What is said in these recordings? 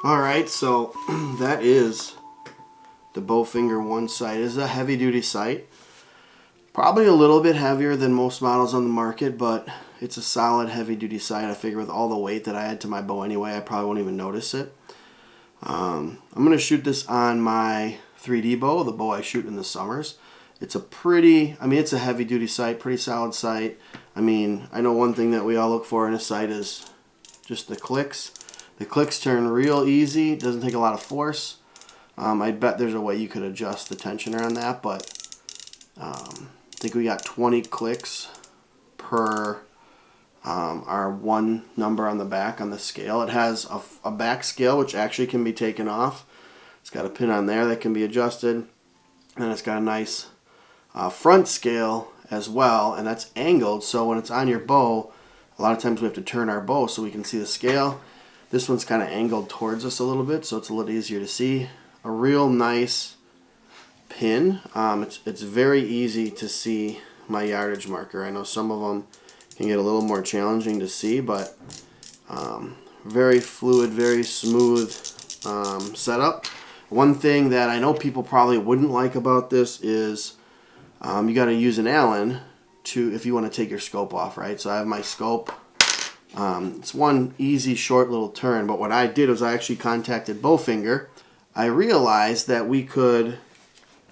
Alright, so that is the Bowfinger 1 sight. It is a heavy duty sight. Probably a little bit heavier than most models on the market, but it's a solid heavy duty sight. I figure with all the weight that I add to my bow anyway, I probably won't even notice it. I'm going to shoot this on my 3D bow, the bow I shoot in the summers. It's it's a heavy duty sight, pretty solid sight. I know one thing that we all look for in a sight is just the clicks. The clicks turn real easy, it doesn't take a lot of force. I bet there's a way you could adjust the tensioner on that, but I think we got 20 clicks per our one number on the back on the scale. It has a back scale which actually can be taken off. It's got a pin on there that can be adjusted, and it's got a nice front scale as well, and that's angled, so when it's on your bow, a lot of times we have to turn our bow so we can see the scale. This one's kind of angled towards us a little bit, so it's a little easier to see. A real nice pin. It's very easy to see my yardage marker. I know some of them can get a little more challenging to see, but very fluid, very smooth setup. One thing that I know people probably wouldn't like about this is you got to use an Allen if you want to take your scope off, right? So I have my scope. It's one easy short little turn, but what I did was I actually contacted Bowfinger. I realized that we could,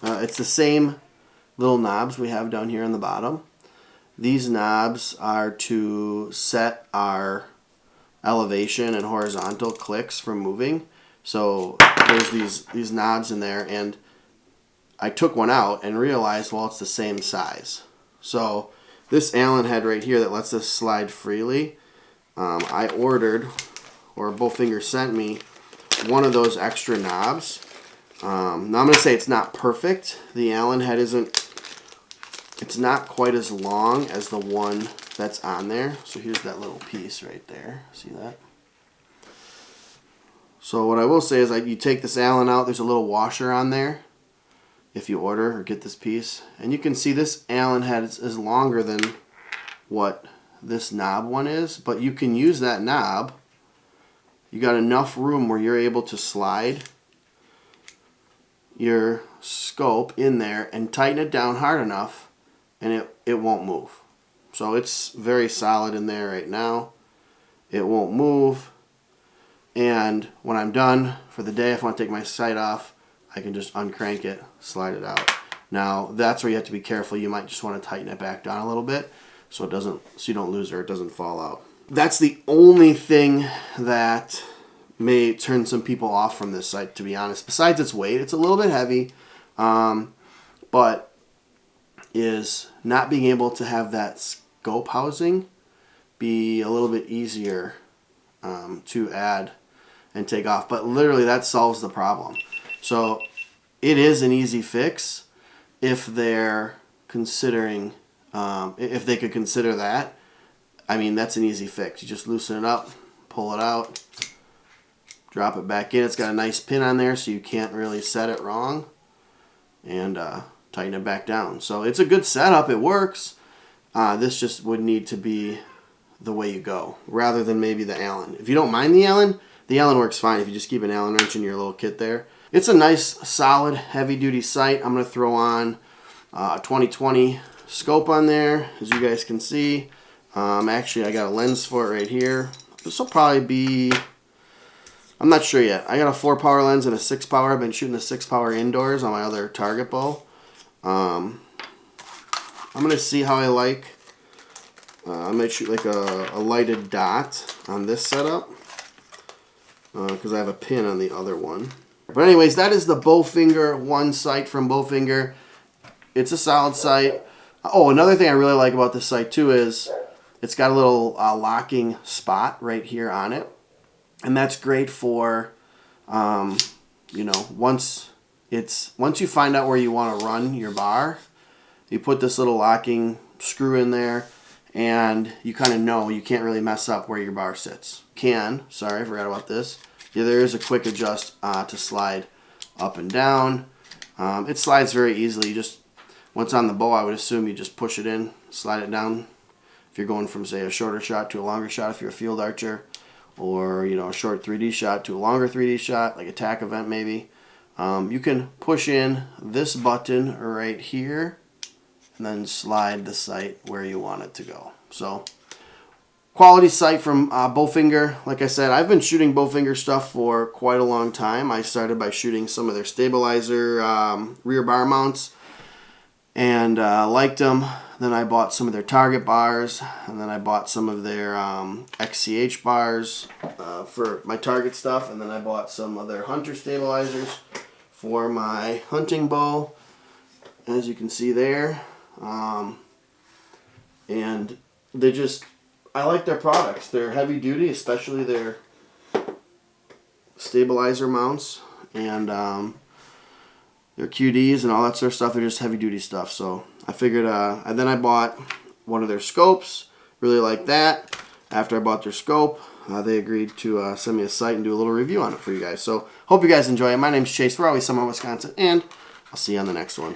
it's the same little knobs we have down here on the bottom. These knobs are to set our elevation and horizontal clicks from moving. So there's these knobs in there, and I took one out and realized, well, it's the same size. So this Allen head right here that lets this slide freely, I ordered, or Bowfinger sent me, one of those extra knobs. Now I'm going to say it's not perfect. The Allen head it's not quite as long as the one that's on there. So here's that little piece right there. See that? So what I will say is you take this Allen out, there's a little washer on there if you order or get this piece. And you can see this Allen head is longer than what this knob one is, but you can use that knob. You got enough room where you're able to slide your scope in there and tighten it down hard enough, and it won't move. So it's very solid in there right now. It won't move, and when I'm done for the day, if I want to take my sight off, I can just uncrank it, slide it out. Now that's where you have to be careful. You might just want to tighten it back down a little bit so you don't lose it or it doesn't fall out. That's the only thing that may turn some people off from this sight, to be honest. Besides its weight, it's a little bit heavy, but is not being able to have that scope housing be a little bit easier to add and take off. But literally that solves the problem. So it is an easy fix if they're considering, if they could consider that. That's an easy fix. You just loosen it up, pull it out, drop it back in. It's got a nice pin on there so you can't really set it wrong, and tighten it back down. So it's a good setup. It works. This just would need to be the way you go rather than maybe the Allen. If you don't mind the Allen works fine if you just keep an Allen wrench in your little kit there. It's a nice, solid, heavy-duty sight. I'm going to throw on a 2020 scope on there, as you guys can see. Actually, I got a lens for it right here. This will probably be, I'm not sure yet. I got a 4-power lens and a 6-power. I've been shooting the 6-power indoors on my other target bow. I'm going to see how I like. I might shoot like a lighted dot on this setup because I have a pin on the other one. But anyways, that is the Bowfinger 1 sight from Bowfinger. It's a solid sight. Oh, another thing I really like about this sight too is it's got a little locking spot right here on it. And that's great for, once you find out where you want to run your bar, you put this little locking screw in there, and you kind of know you can't really mess up where your bar sits. Sorry, I forgot about this. Yeah, there is a quick adjust to slide up and down. It slides very easily. Once on the bow, I would assume you just push it in, slide it down. If you're going from, say, a shorter shot to a longer shot, if you're a field archer, or a short 3D shot to a longer 3D shot, like a tack event maybe. You can push in this button right here and then slide the sight where you want it to go. So quality sight from Bowfinger. Like I said, I've been shooting Bowfinger stuff for quite a long time. I started by shooting some of their stabilizer rear bar mounts and liked them. Then I bought some of their target bars, and then I bought some of their XCH bars for my target stuff, and then I bought some of their hunter stabilizers for my hunting bow, as you can see there. And I like their products. They're heavy duty, especially their stabilizer mounts, and their QDs and all that sort of stuff. They're just heavy duty stuff. So I figured, and then I bought one of their scopes. Really like that. After I bought their scope, they agreed to send me a sight and do a little review on it for you guys. So hope you guys enjoy it. My name's Chase. We're always somewhere in Wisconsin, and I'll see you on the next one.